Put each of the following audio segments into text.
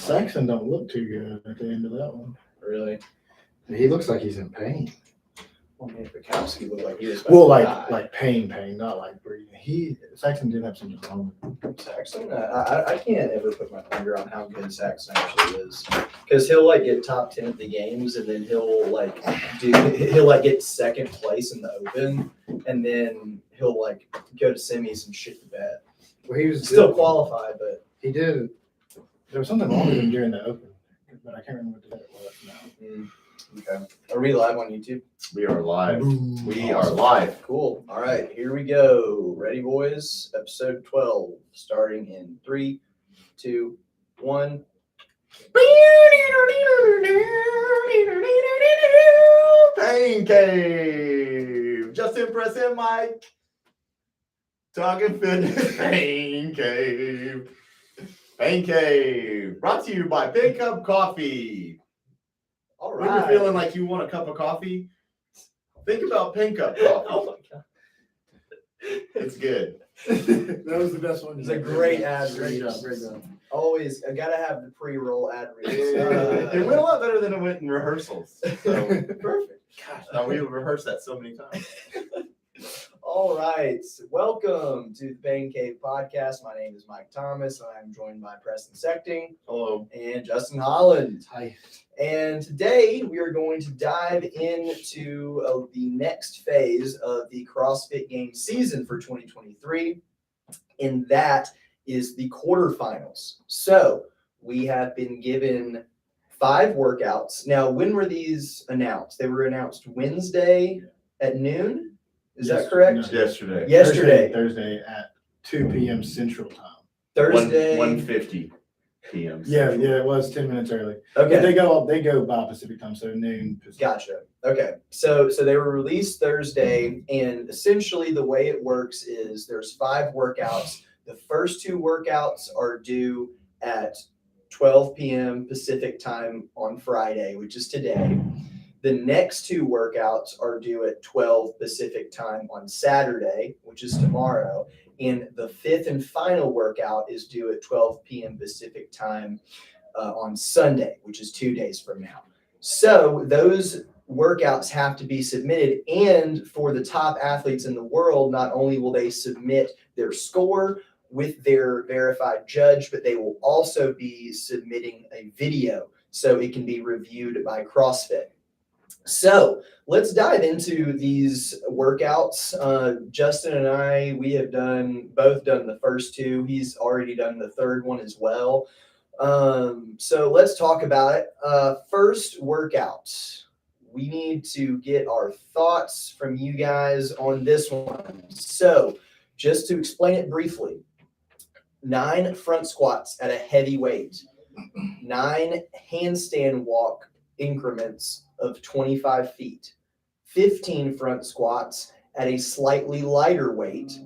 Saxon don't look too good at the end of that one. Really? He looks like he's in pain. Well, man, Bukowski looked like he was Well, about to die. like pain, not like breathing. Saxon did have something wrong with him. Saxon, I can't ever put my finger on how good Saxon actually is, because he'll like get top 10 at the games, and then he'll get second place in the Open, and then he'll like go to semis and shit the bed. Well, he was Still qualified, but he did. There was something wrong with him during the Open, but I can't remember what it was now. Okay. Are we live on YouTube? We are live. Boom. We are live. Cool. All right, here we go. Ready, boys? Episode 12, starting in 3, 2, 1. Pain Cave. Justin Preston Mike. Talking fitness. Pain Cave. Pain Cave. Brought to you by Big Cup Coffee. All When right. you're feeling like you want a cup of coffee, think about Pink Cup Coffee. Oh my god. It's good. That was the best one. It's a great ad Great read. job. Great job. Always, I gotta have the pre-roll ad reads. It went a lot better than it went in rehearsals. So, Perfect. gosh, we rehearsed that so many times. All right. Welcome to the Pain Cave podcast. My name is Mike Thomas. I'm joined by Preston Sechting Hello. and Justin Holland. Hi. And today we are going to dive into the next phase of the CrossFit Games season for 2023, and that is the quarterfinals. So we have been given 5 workouts. Now, when were these announced? They were announced Wednesday at noon. Is that correct? No. Yesterday. Yesterday, Thursday at 2 p.m. Central Time. Thursday. 1:50 p.m. Yeah, it was 10 minutes early. Okay. But they go by Pacific Time, so noon Pacific. Gotcha. Okay. So they were released Thursday, and essentially the way it works is there's 5 workouts. The first 2 workouts are due at 12 p.m. Pacific Time on Friday, which is today. The next 2 workouts are due at 12 Pacific Time on Saturday, which is tomorrow. And the 5th and final workout is due at 12 p.m. Pacific Time on Sunday, which is 2 days from now. So those workouts have to be submitted. And for the top athletes in the world, not only will they submit their score with their verified judge, but they will also be submitting a video so it can be reviewed by CrossFit. So let's dive into these workouts. Justin and I, we have both done the first 2. He's already done the 3rd one as well. So let's talk about it. First workout. We need to get our thoughts from you guys on this one. So just to explain it briefly, 9 front squats at a heavy weight, 9 handstand walk increments of 25 feet, 15 front squats at a slightly lighter weight,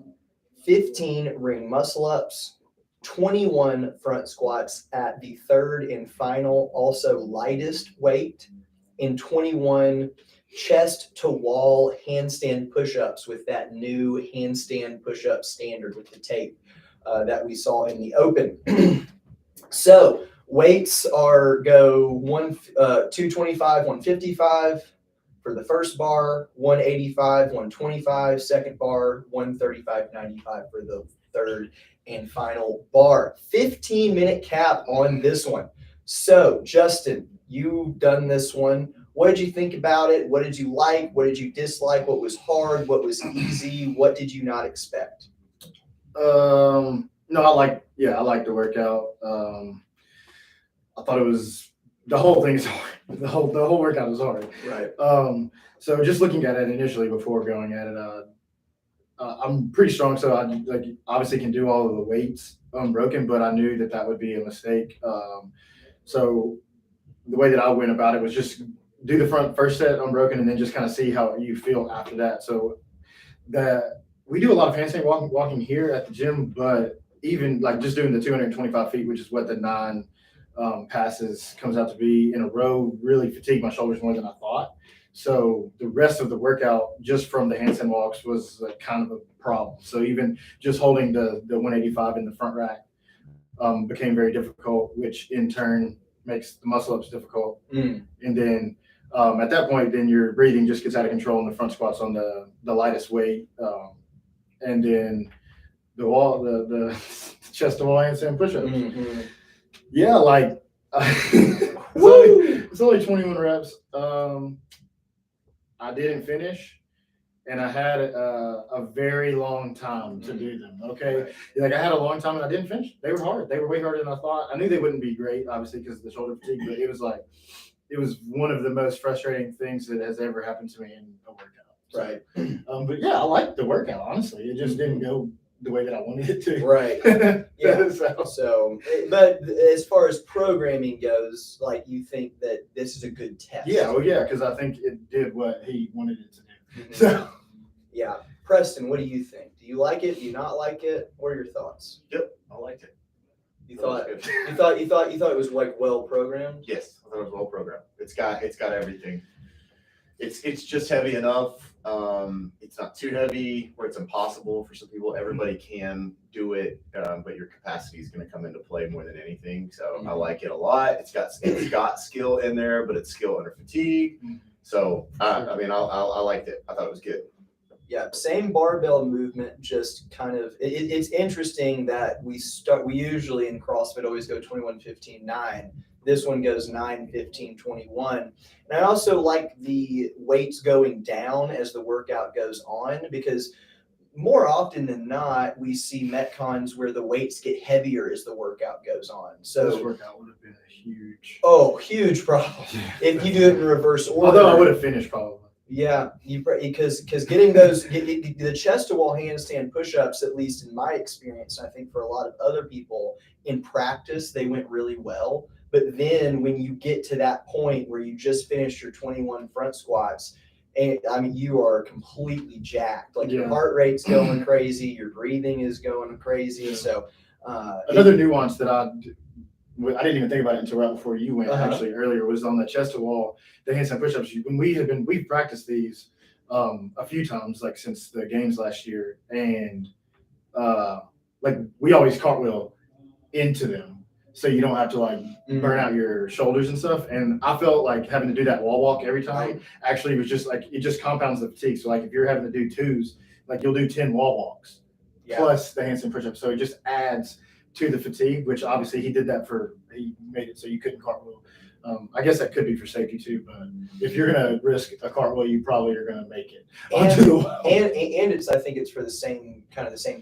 15 ring muscle ups, 21 front squats at the 3rd and final, also lightest weight, and 21 chest to wall handstand push-ups with that new handstand push-up standard with the tape that we saw in the Open. So weights are 225, 155 for the first bar, 185, 125, second bar, 135, 95 for the 3rd and final bar. 15-minute cap on this one. So Justin, you've done this one. What did you think about it? What did you like? What did you dislike? What was hard? What was easy? What did you not expect? No, I like the workout. I thought the whole thing is hard. The whole workout is hard. Right. So just looking at it initially before going at it, I'm pretty strong, so I obviously can do all of the weights unbroken, but I knew that would be a mistake. So the way that I went about it was just do the first set unbroken, and then just kind of see how you feel after that. So we do a lot of handstand walking here at the gym, but even like just doing the 225 feet, which is what the 9 passes comes out to be in a row, really fatigued my shoulders more than I thought. So the rest of the workout, just from the handstand walks, was kind of a problem. So even just holding the 185 in the front rack became very difficult, which in turn makes the muscle ups difficult. And then at that point, then your breathing just gets out of control in the front squats on the lightest weight. And then the chest to wall handstand push-ups. Yeah, like it's only 21 reps. I didn't finish, and I had a very long time to do them. Okay, Right. like I had a long time and I didn't finish. They were hard. They were way harder than I thought. I knew they wouldn't be great, obviously, because of the shoulder fatigue. But it was one of the most frustrating things that has ever happened to me in a workout. So, Right. But yeah, I liked the workout. Honestly, it just didn't go the way that I wanted it to. Right. Yeah. So, So, but as far as programming goes, like you think that this is a good test. yeah, well, yeah, because I think it did what he wanted it to do. Mhm. So, Yeah. Preston, what do you think? Do you like it? Do you not like it? What are your thoughts? Yep, I liked it. You That thought was good. you thought it was like well programmed? Yes, I thought it was well programmed. It's got everything. It's just heavy enough. It's not too heavy where it's impossible for some people. Everybody can do it, but your capacity is going to come into play more than anything. So I like it a lot. It's got skill in there, but it's skill under fatigue. So I mean, I liked it. I thought it was good. Yeah, same barbell movement, just kind of it's interesting that we usually in CrossFit always go 21, 15, 9. This one goes 9, 15, 21. And I also like the weights going down as the workout goes on, because more often than not, we see Metcons where the weights get heavier as the workout goes on. this So, workout would have been a huge. huge problem if you do it in reverse order. Although I would have finished probably. Yeah, because getting the chest to wall handstand push-ups, at least in my experience, and I think for a lot of other people in practice, they went really well. But then when you get to that point where you just finished your 21 front squats, and I mean you are completely jacked. Like your heart rate's going crazy, your breathing is going crazy. Yeah. So Another nuance that I didn't even think about it until right before you went. Uh-huh. Actually, earlier was on the chest to wall, the handstand push-ups. When we've practiced these a few times, like since the games last year, and like we always cartwheel into them, so you don't have to like burn out your shoulders and stuff. And I felt like having to do that wall walk every time actually was just like it just compounds the fatigue. So like if you're having to do twos, like you'll do 10 wall walks plus the handstand push-ups, so it just adds to the fatigue, which obviously he made it so you couldn't cartwheel. I guess that could be for safety too, but if you're gonna risk a cartwheel, you probably are gonna make it onto the wall. And I think it's for the same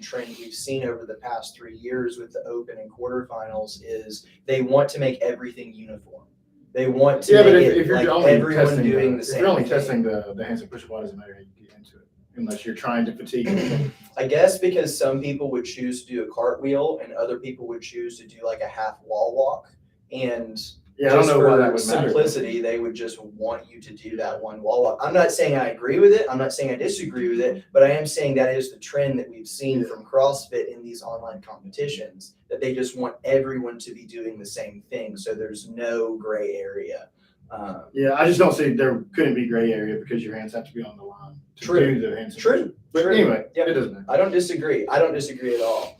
trend we've seen over the past 3 years with the Open and quarterfinals is they want to make everything uniform. They want to but make if you're like only everyone testing doing the same. if you're only thing. testing the handstand push-up, why does it matter how you get into it unless you're trying to fatigue? I guess because some people would choose to do a cartwheel and other people would choose to do like a half wall walk, and I don't know why that would matter. Simplicity, they would just want you to do that one wall walk. I'm not saying I agree with it. I'm not saying I disagree with it, but I am saying that is the trend that we've seen from CrossFit in these online competitions, that they just want everyone to be doing the same thing. So there's no gray area. I just don't see there couldn't be gray area because your hands have to be on the line to do the handstand. True. But anyway, Yep. it doesn't matter. I don't disagree. at all.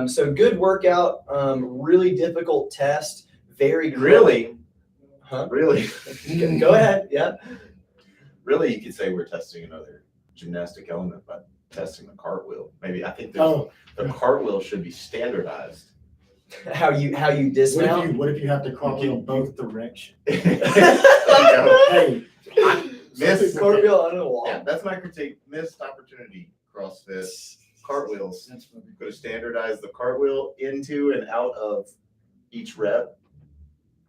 So good workout, really difficult test. Very Really? Huh? Really? Go ahead. Yeah. Really, you could say we're testing another gymnastic element by testing the cartwheel. Maybe I think the cartwheel should be standardized. How you dismount? What if you have to cartwheel both directions? Hey, Missed cartwheel on the wall. Yeah, that's my critique. Missed opportunity. CrossFit cartwheels. Could have standardized the cartwheel into and out of each rep.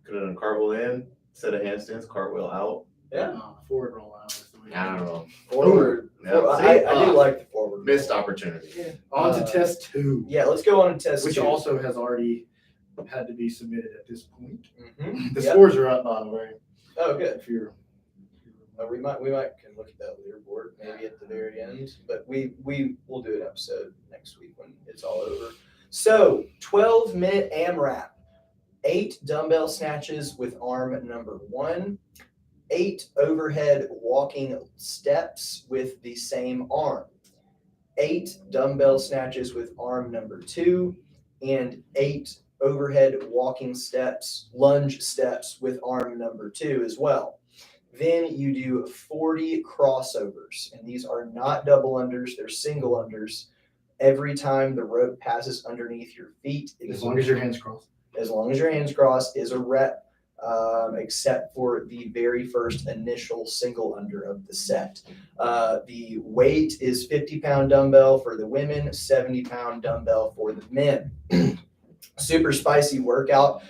Could have done cartwheel in, set of handstands, cartwheel out. Yeah. Forward roll out. I don't know. Forward. Yeah. I do like the forward. Missed opportunity. Yeah. On to test 2. Yeah, let's go on to test which 2. also has already had to be submitted at this point. Mm-hmm. The scores are up, by the way. Oh, good. If you're We might can look at that leaderboard maybe at the very end, but we will do an episode next week when it's all over. So 12-minute AMRAP, 8 dumbbell snatches with arm number 1, 8 overhead walking steps with the same arm, 8 dumbbell snatches with arm number 2, and 8 overhead walking steps, lunge steps with arm number 2 as well. Then you do 40 crossovers, and these are not double unders, they're single unders. Every time the rope passes underneath your feet, As long as your hands cross. As long as your hands cross is a rep, except for the very first initial single under of the set. The weight is 50-pound dumbbell for the women, 70-pound dumbbell for the men. Super spicy workout.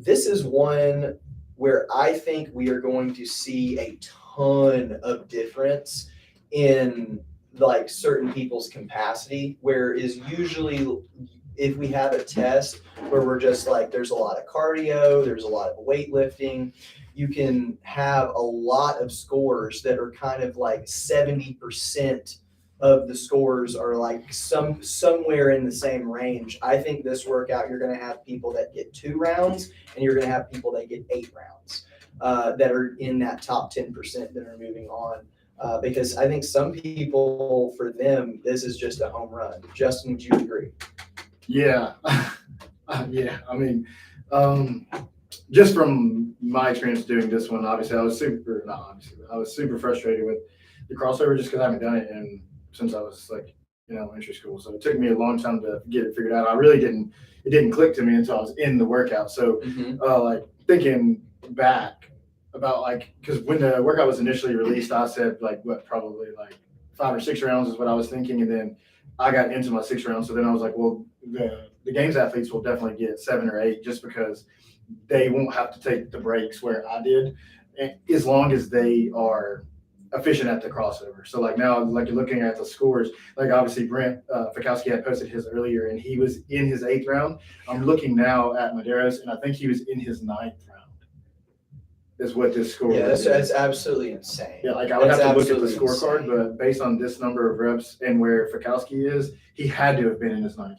This is one where I think we are going to see a ton of difference in like certain people's capacity, where is usually if we have a test where we're just like, there's a lot of cardio, there's a lot of weightlifting, you can have a lot of scores that are kind of like 70% of the scores are like somewhere in the same range. I think this workout, you're going to have people that get 2 rounds and you're going to have people that get 8 rounds that are in that top 10% that are moving on. Because I think some people, for them, this is just a home run. Justin, would you agree? Yeah. Yeah. I mean, just from my experience doing this one, obviously I was super frustrated with the crossover just because I haven't done it since I was like, elementary school. So it took me a long time to get it figured out. It didn't click to me until I was in the workout. So like thinking back about like, because when the workout was initially released, I said like probably like 5 or 6 rounds is what I was thinking. And then I got into my 6th round. So then I was like, well, the games athletes will definitely get 7 or 8 just because they won't have to take the breaks where I did, as long as they are efficient at the crossover. So like now, like you're looking at the scores, like obviously Brent Fikowski had posted his earlier and he was in his 8th round. I'm looking now at Madero's and I think he was in his 9th round is what this score is. Yeah, that's absolutely insane. Yeah, like I would have to look at the scorecard, but based on this number of reps and where Fikowski is, he had to have been in his 9th round.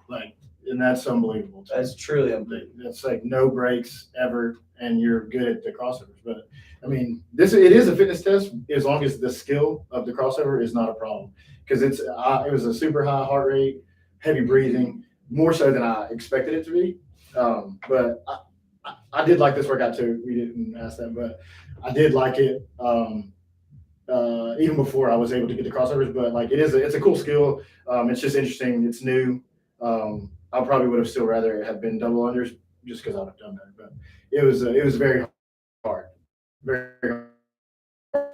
Like, and that's unbelievable. That's truly unbelievable. It's like no breaks ever, and you're good at the crossovers. But I mean, it is a fitness test as long as the skill of the crossover is not a problem. Because it was a super high heart rate, heavy breathing, more so than I expected it to be. But I did like this workout too. We didn't ask that, but I did like it even before I was able to get the crossovers. But like it's a cool skill. It's just interesting. It's new. I probably would have still rather have been double unders just because I'd have done that. But it was very hard, very hard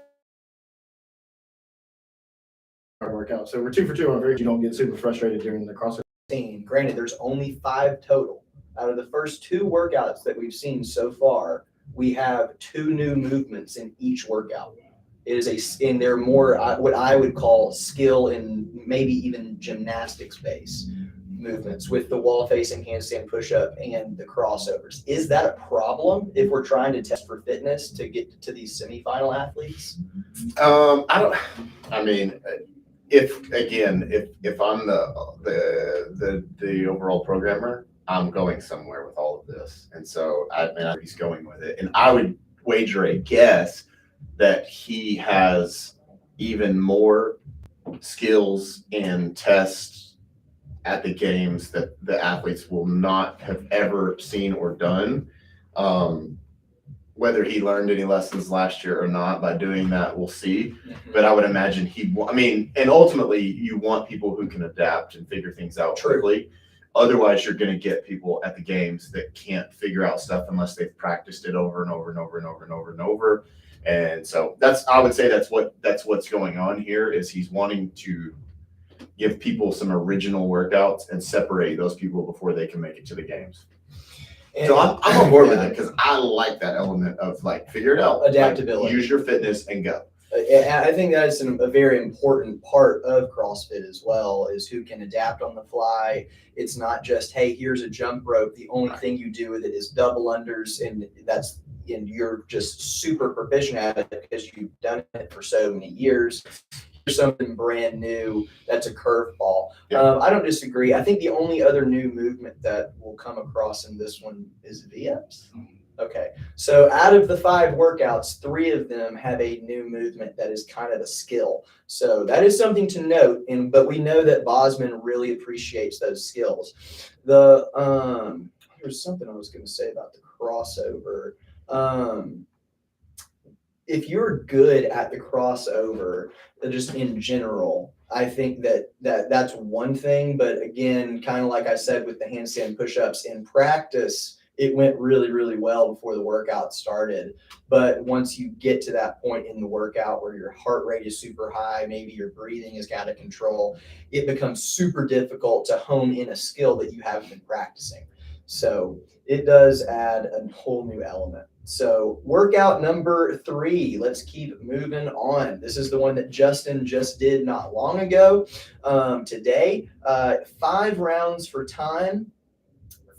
workout. So we're 2 for 2 on very. You don't get super frustrated during the crossover. Granted, there's only 5 total. Out of the first 2 workouts that we've seen so far, we have 2 new movements in each workout. It is and they're more what I would call skill and maybe even gymnastics based movements with the wall facing handstand push-up and the crossovers. Is that a problem if we're trying to test for fitness to get to these semifinal athletes? If I'm the overall programmer, I'm going somewhere with all of this. And so I mean, he's going with it. And I would wager a guess that he has even more skills and tests at the games that the athletes will not have ever seen or done. Whether he learned any lessons last year or not by doing that, we'll see. But I would imagine and ultimately you want people who can adapt and figure things out quickly. Otherwise, you're going to get people at the games that can't figure out stuff unless they've practiced it over and over and over and over and over and over. And so I would say that's what's going on here is he's wanting to give people some original workouts and separate those people before they can make it to the games. And so I'm on board with it because I like that element of like figure it out, adaptability, like, use your fitness and go. I think that's a very important part of CrossFit as well, is who can adapt on the fly. It's not just, hey, here's a jump rope. The only thing you do with it is double unders, and you're just super proficient at it because you've done it for so many years. Here's something brand new. That's a curveball. Yeah. I don't disagree. I think the only other new movement that will come across in this one is VMs. Okay. So out of the 5 workouts, 3 of them have a new movement that is kind of a skill. So that is something to note. But we know that Bosman really appreciates those skills. There's something I was going to say about the crossover. If you're good at the crossover, just in general, I think that's one thing. But again, kind of like I said with the handstand push-ups, in practice, it went really, really well before the workout started. But once you get to that point in the workout where your heart rate is super high, maybe your breathing is out of control, it becomes super difficult to hone in a skill that you haven't been practicing. So it does add a whole new element. So workout number 3, let's keep moving on. This is the one that Justin just did not long ago. Today, 5 rounds for time,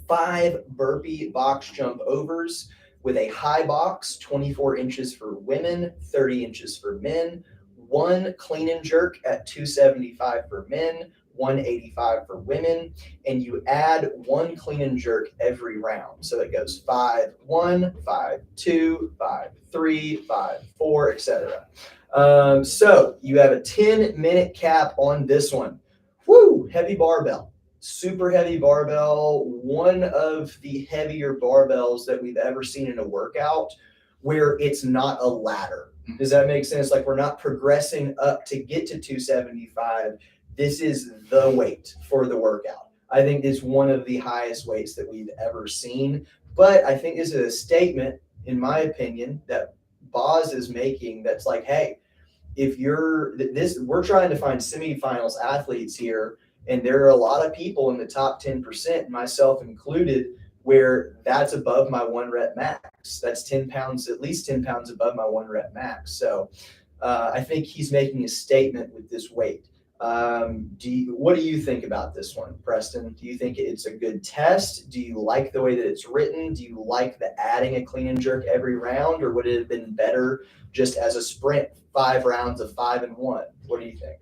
5 burpee box jump overs with a high box, 24 inches for women, 30 inches for men, 1 clean and jerk at 275 for men, 185 for women, and you add 1 clean and jerk every round. So it goes 5, 1, 5, 2, 5, 3, 5, 4, etc. So you have a 10-minute cap on this one. Woo! Heavy barbell. Super heavy barbell, one of the heavier barbells that we've ever seen in a workout where it's not a ladder. Does that make sense? Like we're not progressing up to get to 275. This is the weight for the workout. I think it's one of the highest weights that we've ever seen. But I think this is a statement, in my opinion, that Boz is making that's like, hey, if we're trying to find semifinals athletes here, and there are a lot of people in the top 10%, myself included, where that's above my 1 rep max. That's 10 pounds, at least 10 pounds above my 1 rep max. So I think he's making a statement with this weight. What do you think about this one, Preston? Do you think it's a good test? Do you like the way that it's written? Do you like the adding a clean and jerk every round, or would it have been better just as a sprint, 5 rounds of 5 and 1? What do you think?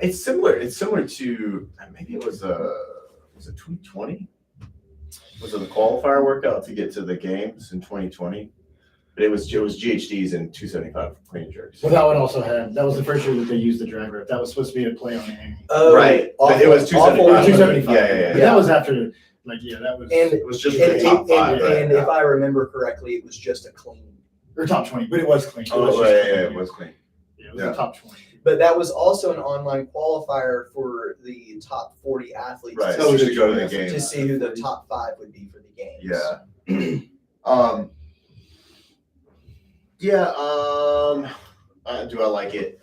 It's similar. It's similar to maybe it was it 2020? Was it the qualifier workout to get to the games in 2020? But it was GHDs and 275 clean and jerks. Well, that one also that was the first year that they used the drag rep. That was supposed to be a play on the aim. Oh, right. But it was 275. 275. Yeah. But that was after, that was. It was just the top 5. And if I remember correctly, it was just a clean. Or top 20, but it was clean. It was clean. Yeah, it was the top 20. But that was also an online qualifier for the top 40 athletes right. to, So see, go to the game. to see who the top 5 would be for the games. Yeah. Do I like it?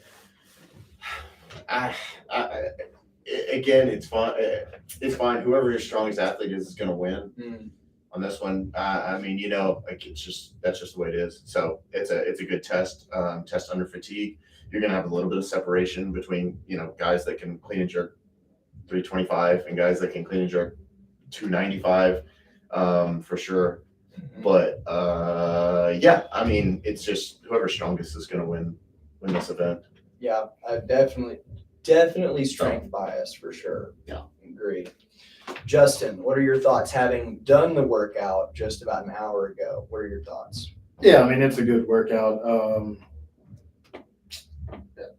Again, it's fine. It's fine. Whoever your strongest athlete is going to win on this one. I mean, that's just the way it is. So it's a good test. Test under fatigue. You're going to have a little bit of separation between guys that can clean and jerk 325 and guys that can clean and jerk 295 for sure. But I mean, it's just whoever's strongest is going to win this event. Yeah, I definitely strength bias for sure. Yeah, agreed. Justin, what are your thoughts? Having done the workout just about an hour ago, what are your thoughts? Yeah, I mean, it's a good workout.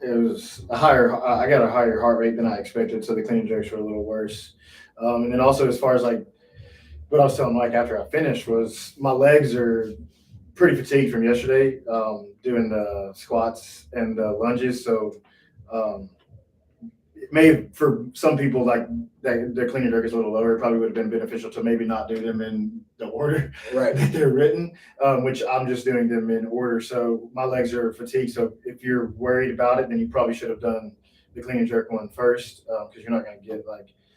It was I got a higher heart rate than I expected, so the clean and jerks were a little worse. And then also, as far as what I was telling Mike after I finished was my legs are pretty fatigued from yesterday, doing the squats and the lunges. So it may, for some people, their clean and jerk is a little lower. It probably would have been beneficial to maybe not do them in the order that they're written, which I'm just doing them in order. So my legs are fatigued. So if you're worried about it, then you probably should have done the clean and jerk one first, because you're not going to get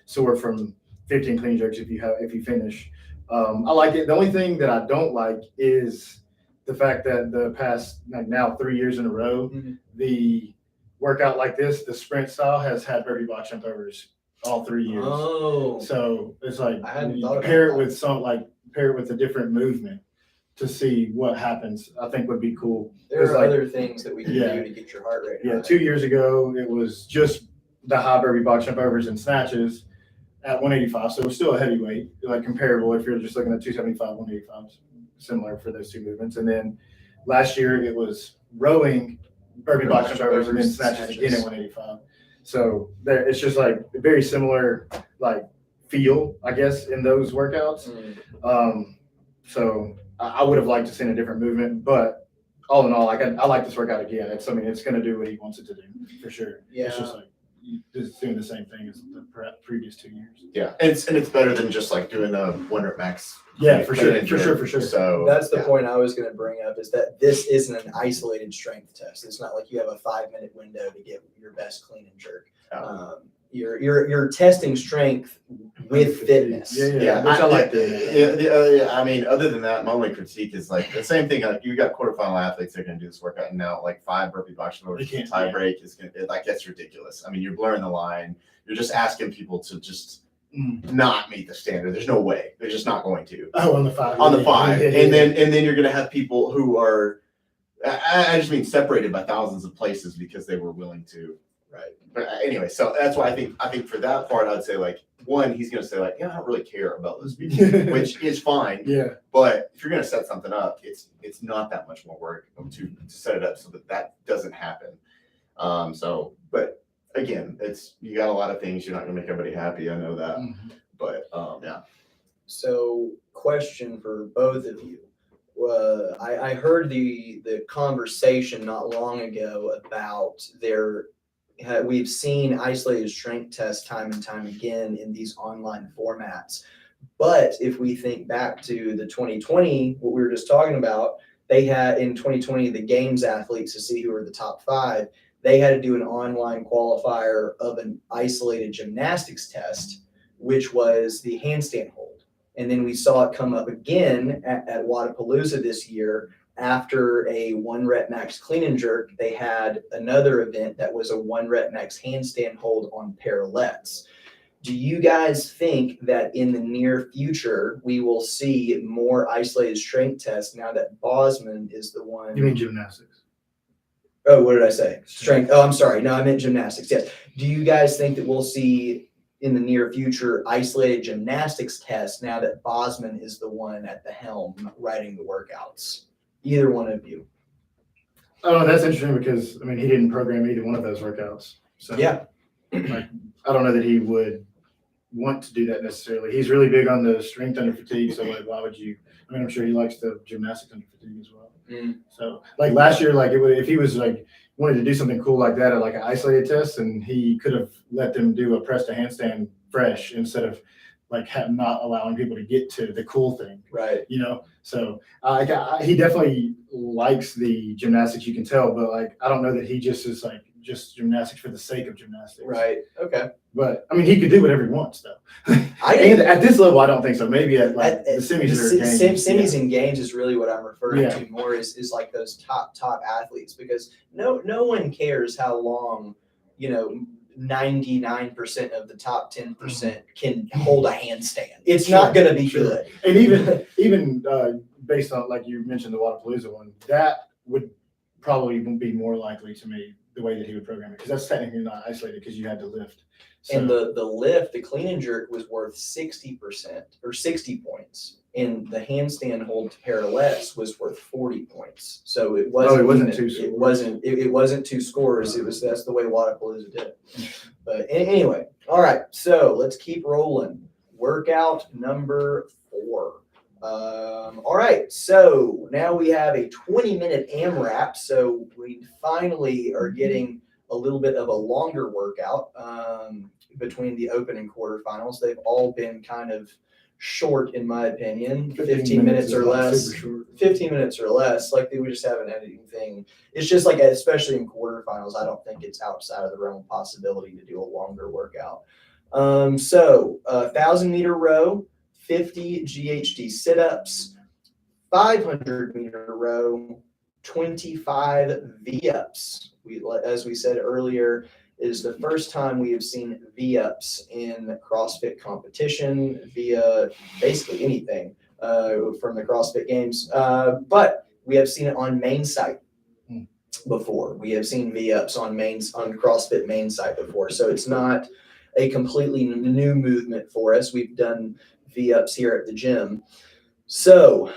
sore from 15 clean jerks if you finish. I like it. The only thing that I don't like is the fact that the past now 3 years in a row, the workout like this, the sprint style, has had burpee box jump overs all 3 years. Oh, so it's I hadn't thought about pair it that. with pair it with a different movement to see what happens. I think would be cool. There are other things that we can do to get your heart rate high. 2 years ago it was just the high burpee box jump overs and snatches at 185, so it was still a heavyweight, comparable if you're just looking at 275, 185s. similar for those two movements. And then last year it was rowing, burpee box jump overs, and then snatches again at 185. So there, it's just like very similar, like feel, I guess, in those workouts. So I would have liked to see a different movement, but all in all, I like this workout again. It's going to do what he wants it to do for sure. Yeah. It's just like just doing the same thing as the previous 2 years. Yeah, and it's better than just like doing a 1 rep max. Yeah, for sure. So that's the point I was going to bring up, is that this isn't an isolated strength test. It's not like you have a 5-minute window to get your best clean and jerk. You're testing strength with fitness. Yeah. Which I like that. I mean, other than that, my only critique is like the same thing. Like you got quarterfinal athletes that are going to do this workout, and now like 5 burpee box overs, tie break is going to like that's ridiculous. I mean, you're blurring the line. You're just asking people to just not meet the standard. There's no way. They're just not going to. Oh, on the 5. On the 5, and then you're going to have people who are, I just mean separated by thousands of places because they were willing to. Right. But anyway, so that's why I think for that part, I'd say like one, he's going to say like, yeah, I don't really care about those people, which is fine. Yeah. But if you're going to set something up, it's not that much more work to set it up so that doesn't happen. But again, you got a lot of things. You're not going to make everybody happy. I know that. But yeah. So, question for both of you. I heard the conversation not long ago about we've seen isolated strength tests time and time again in these online formats. But if we think back to the 2020, what we were just talking about, they had in 2020 the games athletes to see who were the top 5. They had to do an online qualifier of an isolated gymnastics test, which was the handstand hold. And then we saw it come up again at Wodapalooza this year. After a 1 rep max clean and jerk, they had another event that was a 1 rep max handstand hold on parallettes. Do you guys think that in the near future we will see more isolated strength tests now that Bosman is the one? You mean gymnastics? Oh, what did I say? Strength. Oh, I'm sorry. No, I meant gymnastics. Yes. Do you guys think that we'll see in the near future isolated gymnastics tests now that Bosman is the one at the helm writing the workouts? Either one of you. Oh, that's interesting because I mean he didn't program either one of those workouts. So yeah, like I don't know that he would want to do that necessarily. He's really big on the strength under fatigue. So like, why would you? I mean, I'm sure he likes the gymnastics under fatigue as well. So like last year, like if he was like wanted to do something cool like that, or like an isolated test, and he could have let them do a press to handstand fresh instead of like not allowing people to get to the cool thing, right? So he definitely likes the gymnastics, you can tell, but like I don't know that he just is like just gymnastics for the sake of gymnastics, right? Okay, but I mean he could do whatever he wants though. And at this level, I don't think so. Maybe at like the semis semis and games is really what I'm referring to more is like those top athletes, because no one cares how long 99% of the top 10% can hold a handstand. It's not going to be good. And even based on, like you mentioned, the Wodapalooza one, that would probably be more likely to me the way that he would program it, because that's technically not isolated because you had to lift. So, and the lift, the clean and jerk was worth 60% or 60 points. And the handstand hold to parallettes was worth 40 points. So it wasn't two scores. It wasn't 2 scores. That's the way Wodapalooza did it. But anyway, all right. So let's keep rolling. Workout number 4. All right. So now we have a 20-minute AMRAP. So we finally are getting a little bit of a longer workout between the open and quarterfinals. They've all been kind of short, in my opinion. 15 minutes or less. 15 minutes or less. Like we just have an editing thing. It's just like, especially in quarterfinals, I don't think it's outside of the realm of possibility to do a longer workout. So 1,000-meter row, 50 GHD sit-ups, 500-meter row, 25 V-ups. As we said earlier, is the first time we have seen V-ups in CrossFit competition via basically anything from the CrossFit Games. But we have seen it on main site before. We have seen V-ups on CrossFit main site before. So it's not a completely new movement for us. We've done V-ups here at the gym. So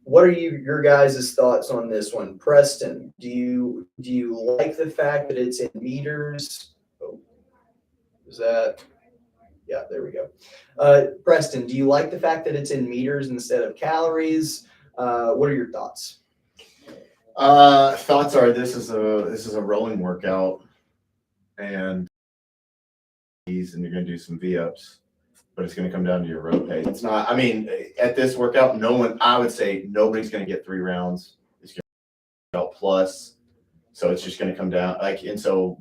What are your guys' thoughts on this one? Preston, do you like the fact that it's in meters? Oh, is that, yeah, there we go. Preston, do you like the fact that it's in meters instead of calories? What are your thoughts? Thoughts are this is a rolling workout, and you're going to do some V-ups, but it's going to come down to your row pace. It's not. I mean, at this workout, I would say nobody's going to get 3 rounds. It's going to go plus, so it's just going to come down and so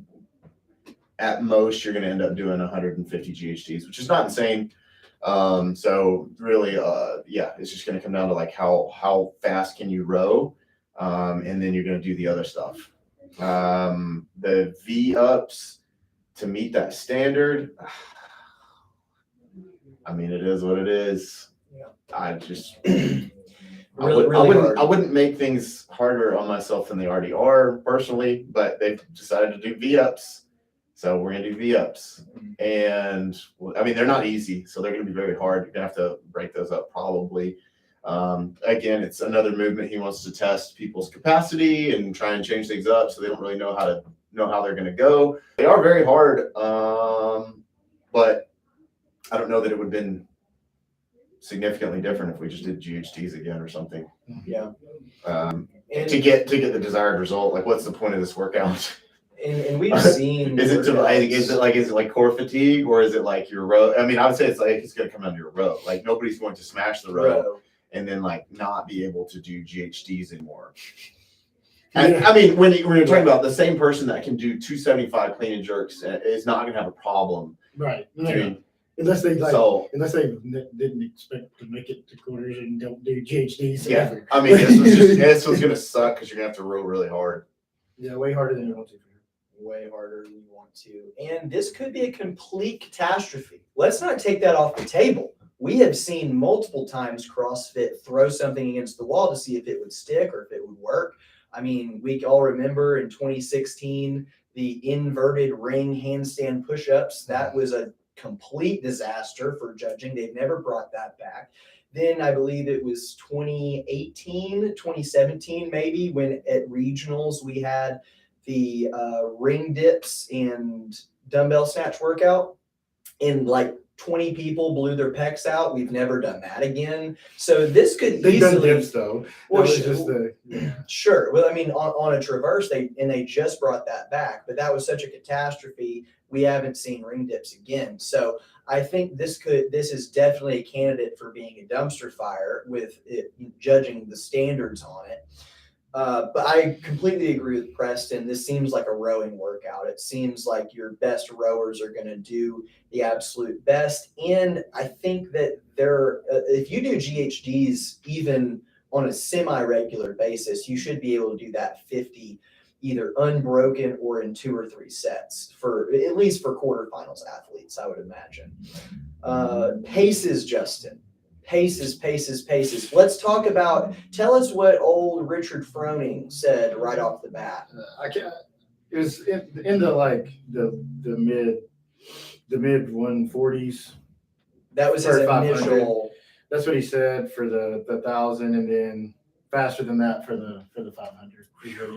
at most you're going to end up doing 150 GHDs, which is not insane. So really, yeah, it's just going to come down to like how fast can you row, and then you're going to do the other stuff. The V-ups to meet that standard, I mean, it is what it is. Yeah. I just really I wouldn't make things harder on myself than they already are personally, but they've decided to do V-ups. So we're going to do V-ups. And I mean, they're not easy, so they're going to be very hard. You're going to have to break those up probably. Again, it's another movement. He wants to test people's capacity and try and change things up, so they don't really know how they're going to go. They are very hard, but I don't know that it would have been significantly different if we just did GHDs again or something. Yeah. To get the desired result, like what's the point of this workout? And we've seen is it like core fatigue, or is it like your row? I mean, I would say it's going to come down to your row. Like nobody's going to smash the row and then like not be able to do GHDs anymore. And, I mean, when you're talking about the same person that can do 275 clean and jerks is not going to have a problem. Right. Unless they didn't expect to make it to quarters and don't do GHDs. Yeah. Ever. I mean, this was going to suck because you're going to have to row really hard. Yeah, way harder than you want to. Way harder than you want to. And this could be a complete catastrophe. Let's not take that off the table. We have seen multiple times CrossFit throw something against the wall to see if it would stick or if it would work. I mean, we all remember in 2016, the inverted ring handstand push-ups. That was a complete disaster for judging. They've never brought that back. Then I believe it was 2017 maybe, when at regionals we had the ring dips and dumbbell snatch workout, and like 20 people blew their pecs out. We've never done that again. So this could They've easily done dips though. Well, sure. Well, I mean, on a traverse, they just brought that back, but that was such a catastrophe. We haven't seen ring dips again. So I think this is definitely a candidate for being a dumpster fire with it, judging the standards on it. But I completely agree with Preston. This seems like a rowing workout. It seems like your best rowers are going to do the absolute best. And I think that if you do GHDs even on a semi-regular basis, you should be able to do that 50 either unbroken or in 2 or 3 sets, for at least for quarterfinals athletes, I would imagine. Paces, Justin. Paces. Let's talk about, tell us what old Richard Froning said right off the bat. It was in the mid 140s. That was his initial. That's what he said for the 1,000, and then faster than that for the 500.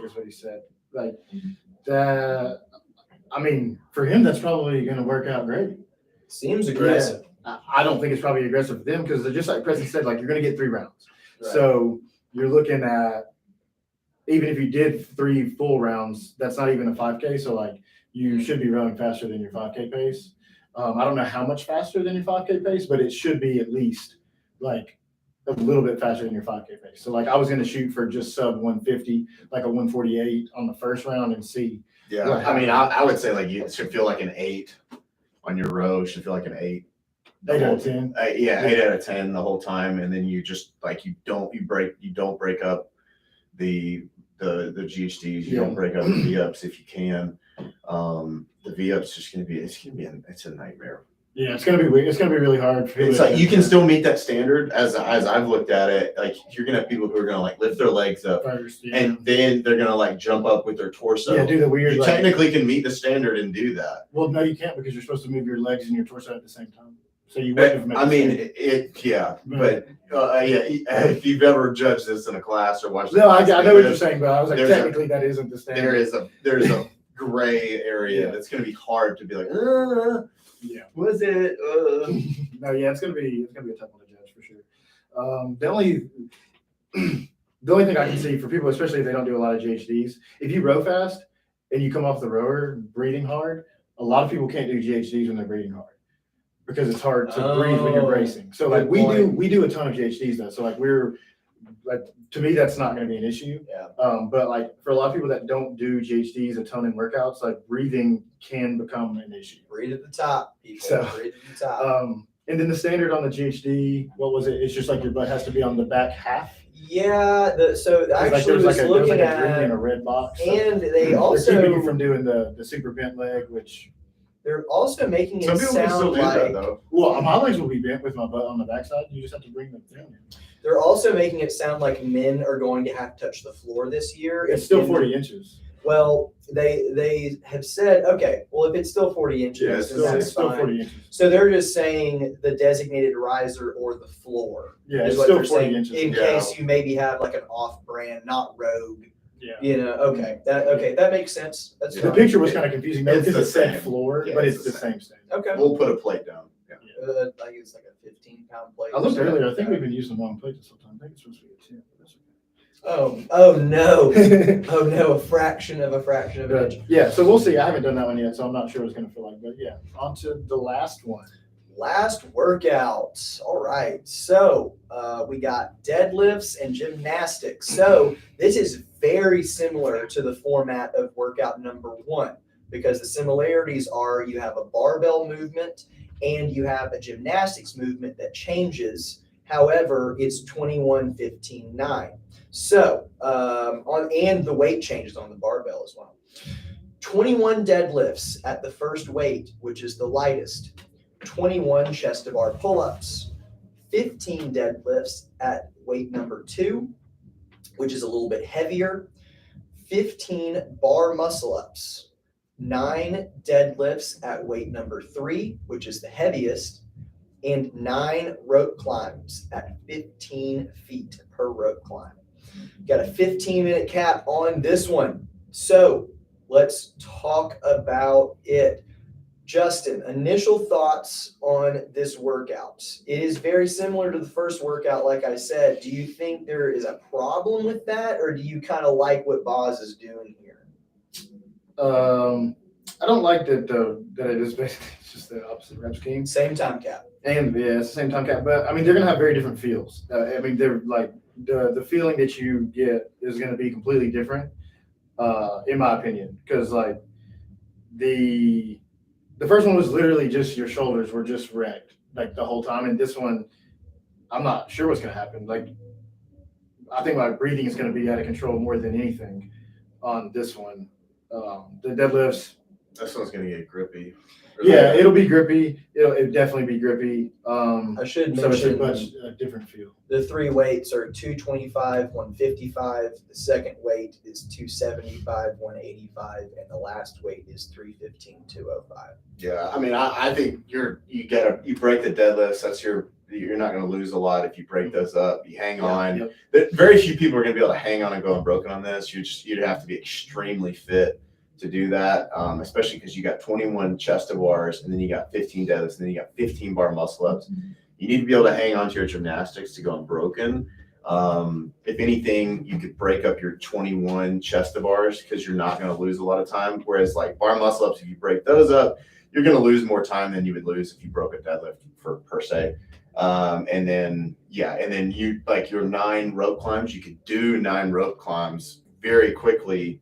Is what he said. Like that. I mean, for him, that's probably going to work out great. Seems aggressive. Yeah. I don't think it's probably aggressive for them because just like Preston said, like you're going to get 3 rounds. Right. So you're looking at, even if you did 3 full rounds, that's not even a 5K. So like you should be rowing faster than your 5K pace. I don't know how much faster than your 5K pace, but it should be at least like a little bit faster than your 5K pace. So like I was going to shoot for just sub 150, like a 148 on the first round and see. Yeah. I mean, I would say like you should feel like an 8 on your row. Should feel like an 8. 8 out of 10. 8 out of 10 the whole time, and then you just like you don't break up the GHDs. You don't break up the V-ups if you can. The V-ups it's a nightmare. Yeah, it's gonna be weird. It's gonna be really hard. It's like you can still meet that standard as I've looked at it. Like you're gonna have people who are gonna like lift their legs up first, and then they're gonna like jump up with their torso. Yeah, do the weird. You technically can meet the standard and do that. Well, no, you can't because you're supposed to move your legs and your torso at the same time. So you wouldn't have made I mean, Right. if you've ever judged this in a class or watched, No, I know what you're saying, but I was like, there's a- technically that isn't the standard. there's a gray area Yeah. that's going to be hard to be like, Yeah. was it? No, yeah, it's gonna be a tough one to judge for sure. The only thing I can see for people, especially if they don't do a lot of GHDs, if you row fast and you come off the rower breathing hard, a lot of people can't do GHDs when they're breathing hard because it's hard to breathe when you're bracing. So like we do a ton of GHDs though. So like to me that's not going to be an issue. Yeah. But like for a lot of people that don't do GHDs a ton in workouts, like breathing can become an issue. Breathe at the top, people. So, Breathe at the top. And then the standard on the GHD, what was it? It's just like your butt has to be on the back half. Yeah. So actually, there's was a looking green at, and a red box. and they they're keeping you also from doing the super bent leg, which they're also making Some it people can still sound do that like though. well, my legs will be bent with my butt on the backside. You just have to bring them thing in. they're also making it sound like men are going to have to touch the floor this year. It's still 40 inches. Well, they have said, okay, well, if it's still 40 inches, Yeah, then It's that's still fine. 40 inches. So they're just saying the designated riser or the floor. Yeah, is it's what still they're 40 saying, inches. in Yeah. case you maybe have like an off-brand, not rogue. Yeah. Okay, that makes sense. That's Yeah. The fine. picture was kind of confusing though It's because the it said same. floor, Yeah, but it's it's the the same standard. Okay. We'll put a plate down. Yeah. Like it's like a 15-pound plate. I looked earlier. I think we've been using the wrong plate this whole time. I think it's supposed to be a 10. But that's Oh no. okay. Oh no, a fraction of an But, inch. yeah, so we'll see. I haven't done that one yet, so I'm not sure what it's going to feel like. But yeah, on to the last one. Last workout. All right. So we got deadlifts and gymnastics. So this is very similar to the format of workout number 1 because the similarities are you have a barbell movement and you have a gymnastics movement that changes. However, it's 21, 15, 9. So and the weight changes on the barbell as well. 21 deadlifts at the first weight, which is the lightest. 21 chest to bar pull-ups, 15 deadlifts at weight number 2, which is a little bit heavier, 15 bar muscle-ups, 9 deadlifts at weight number 3, which is the heaviest, and 9 rope climbs at 15 feet per rope climb. Got a 15-minute cap on this one. So let's talk about it. Justin, initial thoughts on this workout. It is very similar to the first workout, like I said. Do you think there is a problem with that, or do you kind of like what Boz is doing here? I don't like that it is basically just the opposite rep scheme. Same time cap. And yeah, it's the same time cap. But I mean, they're going to have very different feels. I mean, they're like the feeling that you get is going to be completely different, in my opinion, because like the first one was literally just your shoulders were just wrecked like the whole time. And this one, I'm not sure what's going to happen. Like, I think my breathing is going to be out of control more than anything on this one. The deadlifts. This one's gonna get grippy. Yeah, it'll be grippy. It'll definitely be grippy. I should So it's mention a different feel. the 3 weights are 225, 155. The second weight is 275, 185, and the last weight is 315, 205. Yeah, I mean, I think you break the deadlifts. You're not going to lose a lot if you break those up. You hang on. Yep. Very few people are going to be able to hang on and go unbroken on this. You'd have to be extremely fit to do that, especially because you got 21 chest to bars, and then you got 15 deadlifts, and then you got 15 bar muscle ups. You need to be able to hang on to your gymnastics to go unbroken. If anything, you could break up your 21 chest to bars because you're not going to lose a lot of time. Whereas like bar muscle ups, if you break those up, you're going to lose more time than you would lose if you broke a deadlift per se. And then you like your 9 rope climbs, you could do 9 rope climbs very quickly.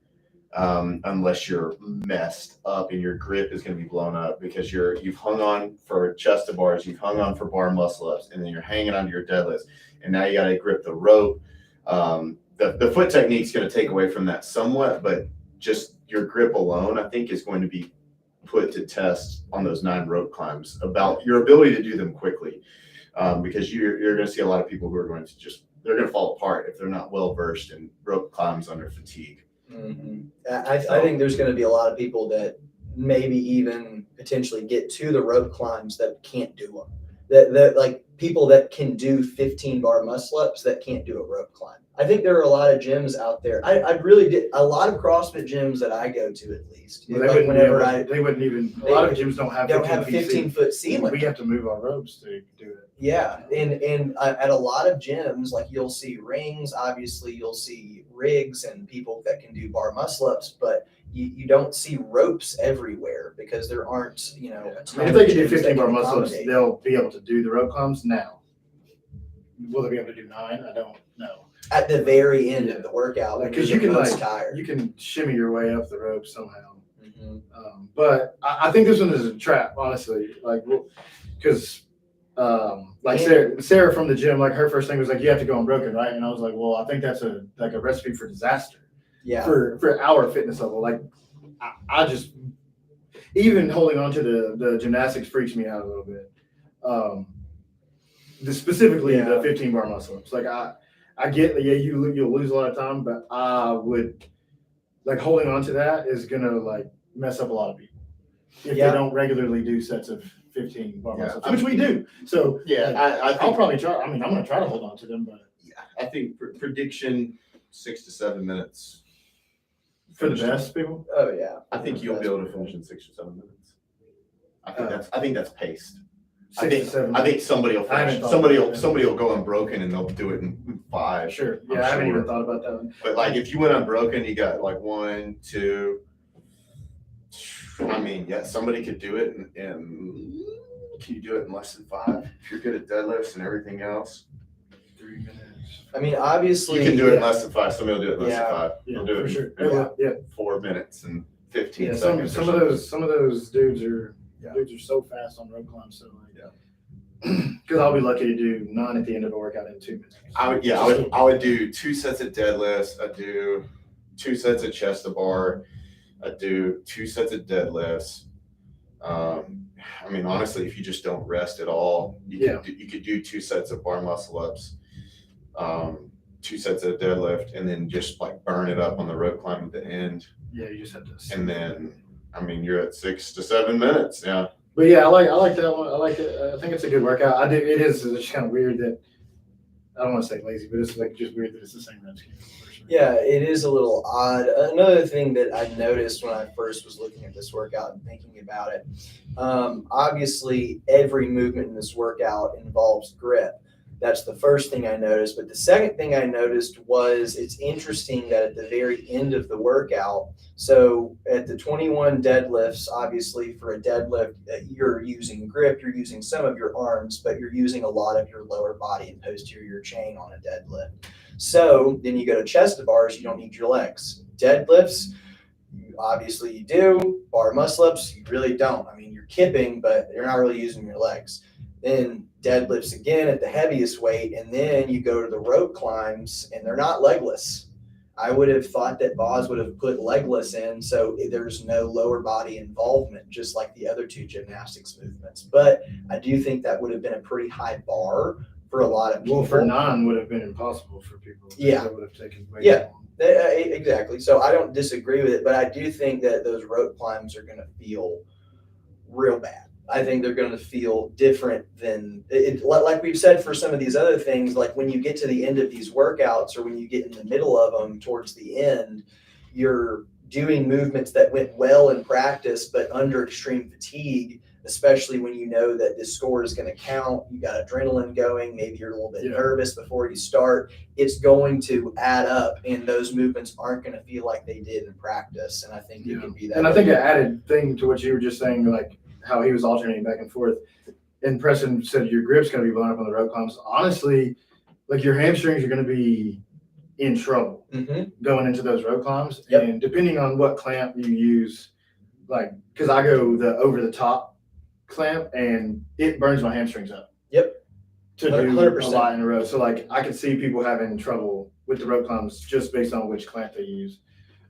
Unless you're messed up and your grip is going to be blown up because you've hung on for chest to bars, you've hung on for bar muscle ups, and then you're hanging onto your deadlifts, and now you got to grip the rope. The foot technique is going to take away from that somewhat, but just your grip alone, I think, is going to be put to test on those 9 rope climbs about your ability to do them quickly, because you're going to see a lot of people who are going to they're going to fall apart if they're not well versed in rope climbs under fatigue. Mm-hmm. I think there's going to be a lot of people that maybe even potentially get to the rope climbs that can't do them that like people that can do 15 bar muscle ups that can't do a rope climb. I think there are a lot of gyms out there. I really did a lot of CrossFit gyms that I go to, at least. Well, Like whenever they wouldn't even. A they lot of gyms don't have 15-foot ceiling. We have to move our ropes to do it. Yeah, and at a lot of gyms, like you'll see rings. Obviously, you'll see rigs and people that can do bar muscle ups, but you don't see ropes everywhere because there aren't, a I ton mean, if of they can do gyms 15 that bar can muscle ups, accommodate. they'll be able to do the rope climbs now. Will they be able to do 9? I don't know. At the very end of the workout, Because when you you're can the most like tired. you can shimmy your way up the rope somehow. Mhm. But I think this one is a trap, honestly. Like, because like Sarah from the gym, like her first thing was like, you have to go unbroken, right? And I was like, well, I think that's a recipe for disaster. Yeah. For our fitness level, like I just even holding on to the gymnastics freaks me out a little bit. Specifically the 15 bar muscle ups. Like I get that you'll lose a lot of time, but I would like holding on to that is gonna like mess up a lot of people if they don't regularly do sets of 15 bar muscle ups, which we do. So I think I'll probably try. I mean, I'm gonna try to hold on to them, but I think prediction 6 to 7 minutes for the best people. Oh yeah. I think you'll be able to finish in 6 or 7 minutes. I think that's paced. I think somebody will finish. Somebody will go unbroken and they'll do it in 5. Sure. Yeah, I haven't even thought about that one. But like if you went unbroken, you got like 1, 2. I mean, yeah, somebody could do it in can you do it in less than 5? If you're good at deadlifts and everything else. 3 minutes. I mean, obviously You can do it in less than 5. Somebody will do it in less than 5. Yeah, They'll do for it sure. in 4 minutes and 15 Yeah, seconds. some of those dudes are so fast on rope climbs. So like, because I'll be lucky to do 9 at the end of a workout in 2 minutes. I would do 2 sets of deadlifts. I'd do 2 sets of chest to bar. I'd do 2 sets of deadlifts. I mean, honestly, if you just don't rest at all, you could do 2 sets of bar muscle ups, 2 sets of deadlift, and then just like burn it up on the rope climb at the end. Yeah, you just have to. And then, I mean, you're at 6 to 7 minutes. Yeah. But yeah, I like that one. I like it. I think it's a good workout. I do. It's just kind of weird that I don't want to say lazy, but it's like just weird that it's the same rep scheme. Yeah, it is a little odd. Another thing that I noticed when I first was looking at this workout and thinking about it, obviously every movement in this workout involves grip. That's the first thing I noticed. But the second thing I noticed was it's interesting that at the very end of the workout, so at the 21 deadlifts, obviously for a deadlift, you're using grip, you're using some of your arms, but you're using a lot of your lower body and posterior chain on a deadlift. So then you go to chest to bars, you don't need your legs. Deadlifts, obviously you do. Bar muscle ups, you really don't. I mean, you're kipping, but you're not really using your legs. Then deadlifts again at the heaviest weight, and then you go to the rope climbs, and they're not legless. I would have thought that Boz would have put legless in, so there's no lower body involvement, just like the other 2 gymnastics movements. But I do think that would have been a pretty high bar for a lot of people. Well, for 9 would have been impossible for people. Yeah. That would have taken way Yeah. long. Exactly. So I don't disagree with it, but I do think that those rope climbs are going to feel real bad. I think they're going to feel different than it. Like we've said for some of these other things, like when you get to the end of these workouts or when you get in the middle of them towards the end, you're doing movements that went well in practice, but under extreme fatigue, especially when you know that this score is going to count, you got adrenaline going, maybe you're a little bit nervous before you start, it's going to add up and those movements aren't going to feel like they did in practice. And I think it could be that. And I think an added thing to what you were just saying, like how he was alternating back and forth, and Preston said your grip's going to be blown up on the rope climbs. Honestly, like your hamstrings are going to be in trouble going into those rope climbs. Yep. And depending on what clamp you use, like, because I go the over the top clamp and it burns my hamstrings up. Yep. To do 100%. a lot in a row. So like I could see people having trouble with the rope climbs just based on which clamp they use.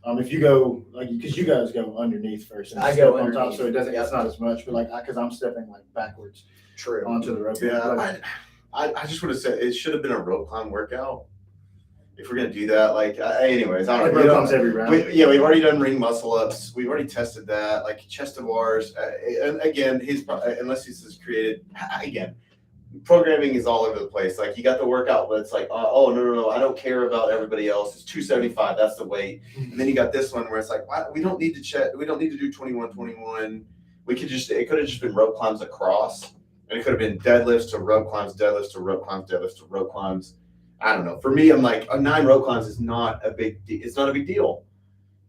If you go like because you guys go underneath first and I go on top, underneath. so it doesn't. It's not as much, but like because I'm stepping like backwards onto the rope. Yeah, Like, I just would have said it should have been a rope climb workout. If we're gonna do that, like, anyways, I don't know. rope climbs every round. We've already done ring muscle ups. We've already tested that, like chest to bars. And again, unless he's just created again. programming is all over the place. Like you got the workout that's like, oh no, I don't care about everybody else. It's 275. That's the weight. And then you got this one where it's like, we don't need to check. We don't need to do 21. We could just, it could have just been rope climbs across, and it could have been deadlifts to rope climbs, deadlifts to rope climbs, deadlifts to rope climbs. I don't know. For me, I'm like, 9 rope climbs is not a big. It's not a big deal.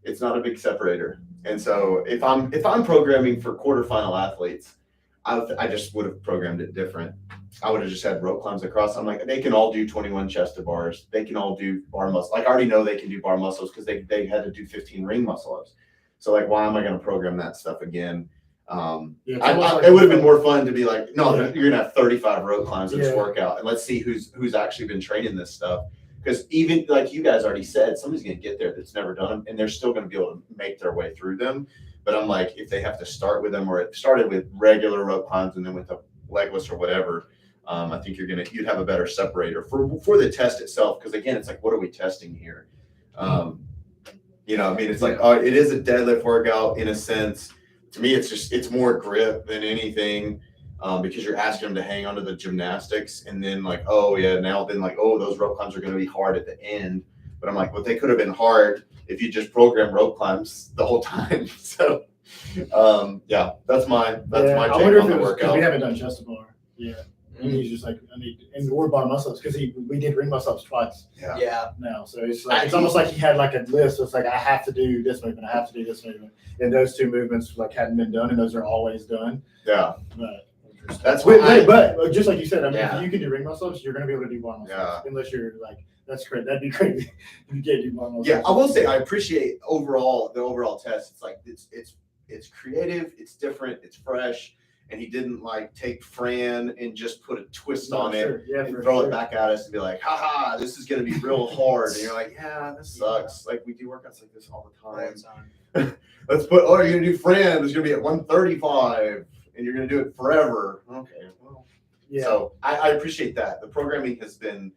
It's not a big separator. And so if I'm programming for quarterfinal athletes, I just would have programmed it different. I would have just had rope climbs across. I'm like, they can all do 21 chest to bars. They can all do bar muscle. Like I already know they can do bar muscles because they had to do 15 ring muscle ups. So like, why am I going to program that stuff again? It would have been more fun to be like, no, you're gonna have 35 rope climbs in this workout, and let's see who's actually been training this stuff. Because even like you guys already said, somebody's gonna get there that's never done them, and they're still gonna be able to make their way through them. But I'm like, if they have to start with them, or it started with regular rope climbs and then with the legless or whatever, I think you'd have a better separator for the test itself. Because again, it's like, what are we testing here? It's like, it is a deadlift workout in a sense. To me, it's more grip than anything, because you're asking them to hang onto the gymnastics, and then like, those rope climbs are going to be hard at the end. But I'm like, well, they could have been hard if you just program rope climbs the whole time. So, that's my take on the workout. We haven't done chest to bar. Yeah. And he's just like, or bar muscle ups, because we did ring muscle ups twice. Yeah. Now, so it's like, it's almost like he had like a list. So it's like, I have to do this movement, I have to do this movement, and those 2 movements like hadn't been done, and those are always done. Yeah. But that's but just like you said, I mean, if you can do ring muscle ups, you're gonna be able to do bar muscle ups, unless you're like, that's great. That'd be crazy if you can't do bar muscle ups. Yeah, I will say I appreciate the overall test. It's like it's creative, it's different, it's fresh. And he didn't like take Fran and just put a twist on it and throw it back at us and be like, haha, this is going to be real hard. And you're like, yeah, this sucks. Like we do workouts like this all the time. Let's put, you're going to do Fran. It's going to be at 135 and you're going to do it forever. Okay. Well, so I appreciate that. The programming has been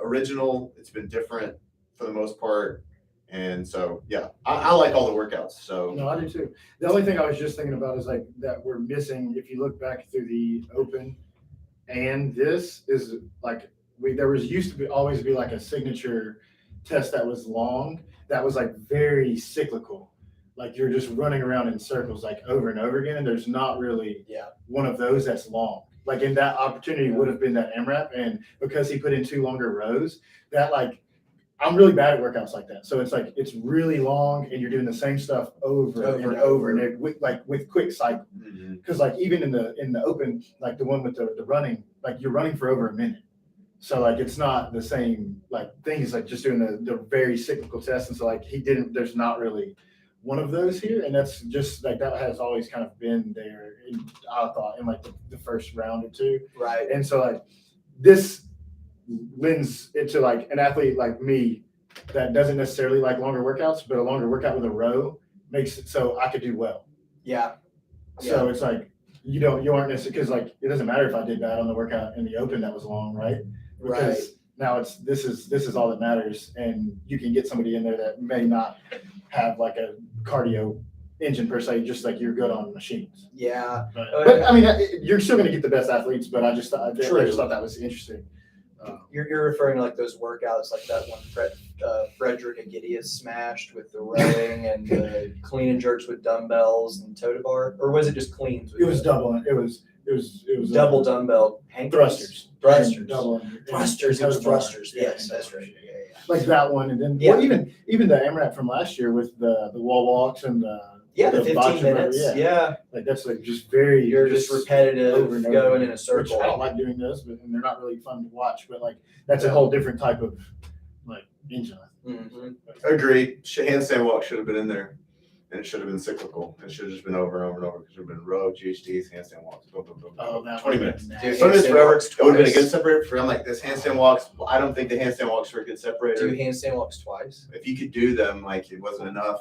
original. It's been different for the most part. And so, I like all the workouts. So no, I do too. The only thing I was just thinking about is like that we're missing. If you look back through the open, and this is like there was used to always be like a signature test that was long, that was like very cyclical. Like you're just running around in circles like over and over again, and there's not really one of those that's long. Like in that opportunity would have been that MRAP, and because he put in 2 longer rows, that like. I'm really bad at workouts like that. So it's like, it's really long and you're doing the same stuff over and over and with quick cycle. Cause like even in the open, like the one with the running, like you're running for over a minute. So like, it's not the same like thing. It's like just doing the very cyclical test. And so like there's not really one of those here. And that's just like, that has always kind of been there. I thought in like the first round or 2. Right. And so like this lends it to like an athlete like me that doesn't necessarily like longer workouts, but a longer workout with a row makes it so I could do well. So it's like you aren't necessarily, because like it doesn't matter if I did bad on the workout in the open that was long, right? Because now this is all that matters, and you can get somebody in there that may not have like a cardio engine per se, just like you're good on machines. But I mean, you're still going to get the best athletes. But I just thought that was interesting. You're referring to like those workouts, like that one Frederick Agidius smashed with the rowing and the clean and jerks with dumbbells and toe to bar, or was it just cleans? It was double. It was double dumbbell thrusters. Double thrusters. It was thrusters. Yes, that's right. Yeah. Like that one, and then even the MRAP from last year with the wall walks and the 15 minutes. Like that's like just very. You're just repetitive, going in a circle. I don't like doing those, and they're not really fun to watch. But like that's a whole different type of like engine. Agreed. Handstand walk should have been in there, and it should have been cyclical. It should have just been over and over and over. It should have been row, GHDs, handstand walks. Go. 20 minutes. 20 minutes forever. It would have been a good separator for him. Like this handstand walks. I don't think the handstand walks are a good separator. Do handstand walks twice. If you could do them, like it wasn't enough.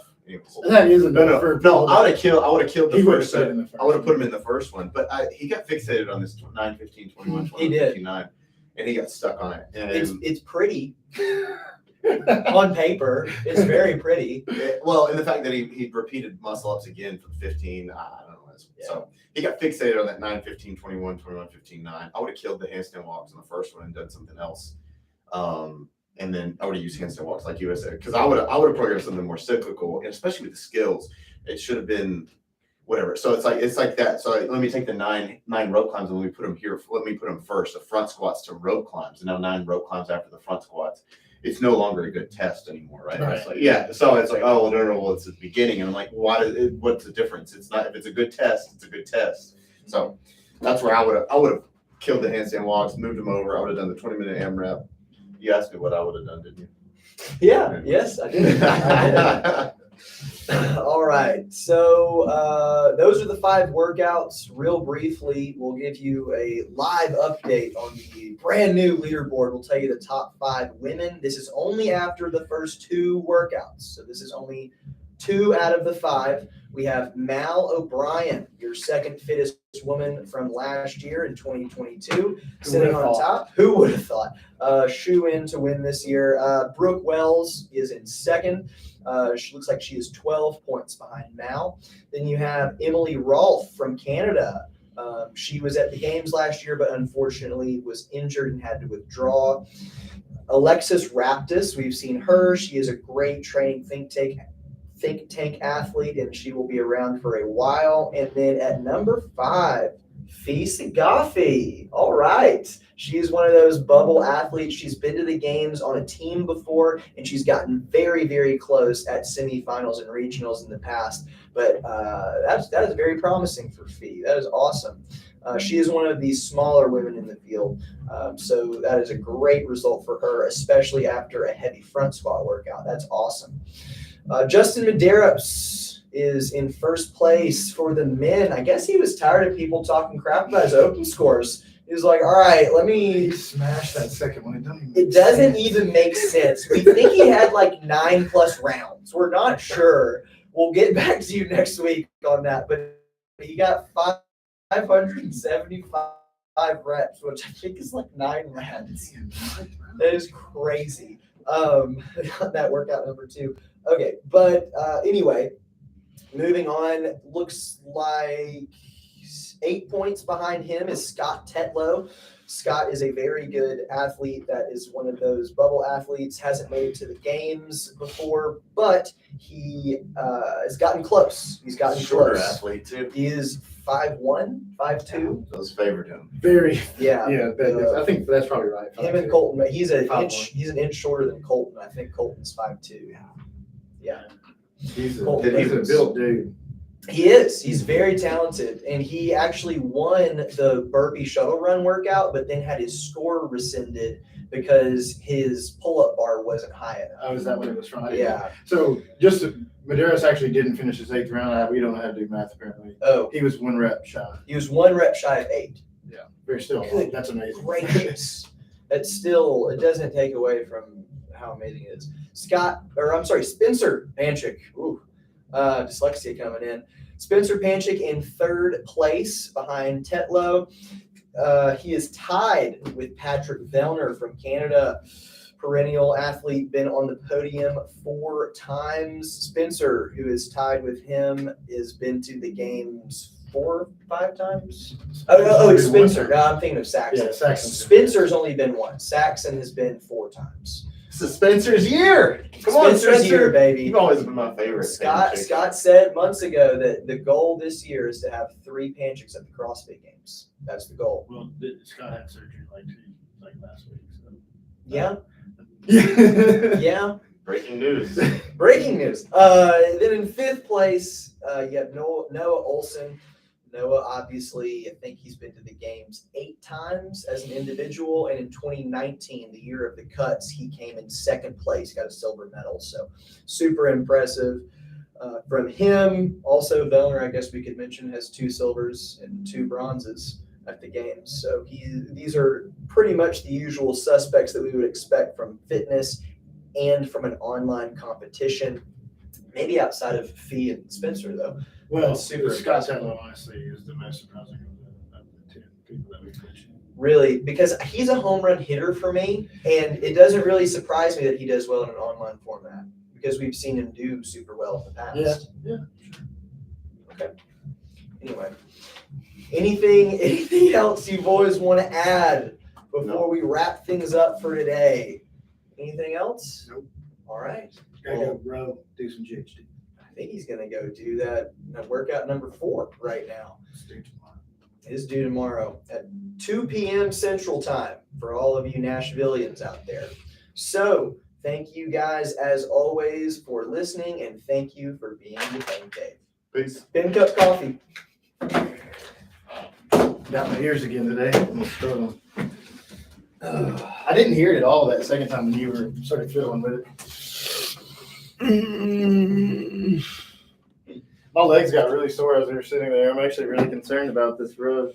That is no. I would have killed the first set. I would have put him in the first one, but he got fixated on this 9, 15, 21, 20, 59, and he got stuck on it. And it's pretty on paper. It's very pretty. Well, and the fact that he repeated muscle ups again for 15, I don't know. was. So he got fixated on that 9:15, 21, 21, 15, 9. I would have killed the handstand walks on the first one and done something else. And then I would have used handstand walks like you said, because I would have programmed something more cyclical, and especially with the skills, it should have been whatever. So it's like that. So let me take the nine rope climbs and let me put them here. Let me put them first, the front squats to rope climbs, and now 9 rope climbs after the front squats. It's no longer a good test anymore, right? Right. It's like, so it's like, oh, no, well, it's at the beginning. And I'm like, what's the difference? It's not, if it's a good test, it's a good test. So that's where I would have killed the handstand walks, moved them over. I would have done the 20-minute AMRAP. You asked me what I would have done, didn't you? Yeah, yes, I did. I did. All right, so those are the 5 workouts. Real briefly, we'll give you a live update on the brand new leaderboard. We'll tell you the top 5 women. This is only after the first 2 workouts, so this is only 2 out of the 5. We have Mal O'Brien, your second fittest woman from last year in 2022, sitting on top. Who would have thought? Shoe in to win this year. Brooke Wells is in second. She looks like she is 12 points behind Mal. Then you have Emily Rolfe from Canada. She was at the games last year, but unfortunately was injured and had to withdraw. Alexis Raptis, we've seen her. She is a great training think tank athlete, and she will be around for a while. And then at number 5, Fee Sagafi. All right. She is one of those bubble athletes. She's been to the games on a team before, and she's gotten very, very close at semifinals and regionals in the past. But that is very promising for Fee. That is awesome. She is one of the smaller women in the field. So that is a great result for her, especially after a heavy front squat workout. That's awesome. Justin Medeiros is in first place for the men. I guess he was tired of people talking crap about his open scores. He was like, all right, let me smash that second one. It doesn't even make sense. We think he had like 9+ rounds. We're not sure. We'll get back to you next week on that. But he got 575 reps, which I think is like 9 rounds. That is crazy. That workout number 2. Okay, but anyway, moving on, looks like 8 points behind him is Scott Tetlow. Scott is a very good athlete that is one of those bubble athletes, hasn't made it to the games before, but he has gotten close. He's gotten shorter close. Athlete too. He is 5'1", 5'2". Those favored him. Very. Yeah. I think that's probably right. Him and Colton, he's an 5'1". inch. He's an inch shorter than Colton. I think Colton's 5'2". Yeah. He's a Colton built dude. He is. He's very talented, and he actually won the burpee shuttle run workout, but then had his score rescinded because his pull-up bar wasn't high enough. Oh, is that what it was from? Yeah. So Medeiros actually didn't finish his 8th round. We don't know how to do math apparently. Oh, He was 1 rep shy. he was 1 rep shy of 8. Yeah. Very still. Good That's amazing. Gracious. That's still, it doesn't take away from how amazing it is. Spencer Panchik. Ooh, dyslexia coming in. Spencer Panchik in 3rd place behind Tetlow. He is tied with Patrick Vellner from Canada, perennial athlete, been on the podium 4 times. Spencer, who is tied with him, has been to the games 4 or 5 times. Oh, it's Spencer. No, I'm thinking of Saxon. Yeah, Saxon. Spencer's only been 1. Saxon has been 4 times. This is Spencer's year. Come on, Spencer's Spencer. year, baby. You've always been my favorite. Scott said months ago that the goal this year is to have 3 Panchiks at the CrossFit Games. That's the goal. Well, Scott had surgery like last week. So. Yeah. Yeah. Yeah. Breaking news. Breaking news. Then in 5th place, you have Noah Olson. Noah, obviously, I think he's been to the games 8 times as an individual. And in 2019, the year of the cuts, he came in 2nd place, got a silver medal. So super impressive from him. Also, Vellner, I guess we could mention, has 2 silvers and 2 bronzes at the games. So these are pretty much the usual suspects that we would expect from fitness and from an online competition. Maybe outside of Fee and Spencer, though. Well, Super Scott impressive. Tetlow, honestly, is the most surprising of the 10 people that we've mentioned. Really, because he's a home run hitter for me, and it doesn't really surprise me that he does well in an online format because we've seen him do super well in the past. Yeah. Okay. Anyway, anything else you boys want to add before No. we wrap things up for today? Anything else? Nope. All right. Gotta go row, do some jigs. I think he's gonna go do that workout number 4 right now. Is due tomorrow at 2 p.m. Central Time for all of you Nashvillians out there. So thank you guys as always for listening, and thank you for being the Pen Cave. Peace. Pen Cup Coffee. Got my ears again today. I'm struggling. I didn't hear it at all that second time when you were sort of fiddling with it. My legs got really sore as we were sitting there. I'm actually really concerned about this road.